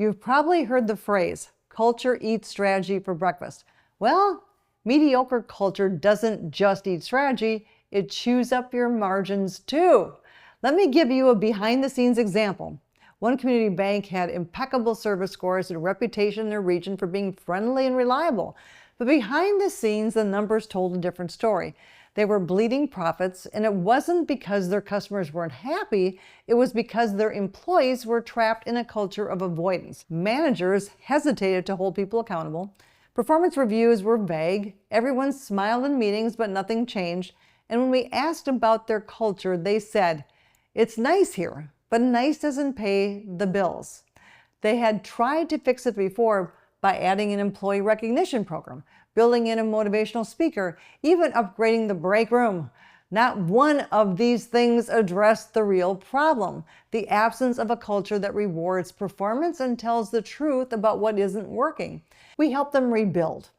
You've probably heard the phrase, culture eats strategy for breakfast. Well, mediocre culture doesn't just eat strategy, it chews up your margins too. Let me give you a behind-the-scenes example. One community bank had impeccable service scores and a reputation in their region for being friendly and reliable. But behind the scenes, the numbers told a different story. They were bleeding profits, and it wasn't because their customers weren't happy, it was because their employees were trapped in a culture of avoidance. Managers hesitated to hold people accountable. Performance reviews were vague. Everyone smiled in meetings, but nothing changed. And when we asked about their culture, they said, "It's nice here, but nice doesn't pay the bills." They had tried to fix it before by adding an employee recognition program, building in a motivational speaker, even upgrading the break room. Not one of these things addressed the real problem, the absence of a culture that rewards performance and tells the truth about what isn't working. We help them rebuild,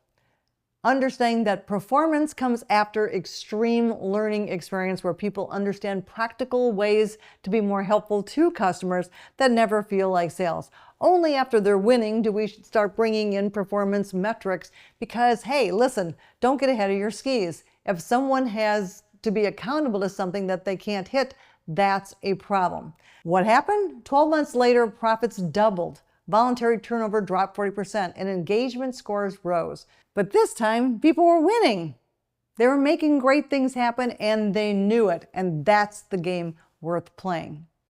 understanding that performance comes after extreme learning experience where people understand practical ways to be more helpful to customers that never feel like sales. Only after they're winning do we start bringing in performance metrics because, hey, listen, don't get ahead of your skis. If someone has to be accountable to something that they can't hit, that's a problem. What happened? 12 months later, profits doubled. Voluntary turnover dropped 40% and engagement scores rose. But this time, people were winning. They were making great things happen and they knew it. And that's the game worth playing.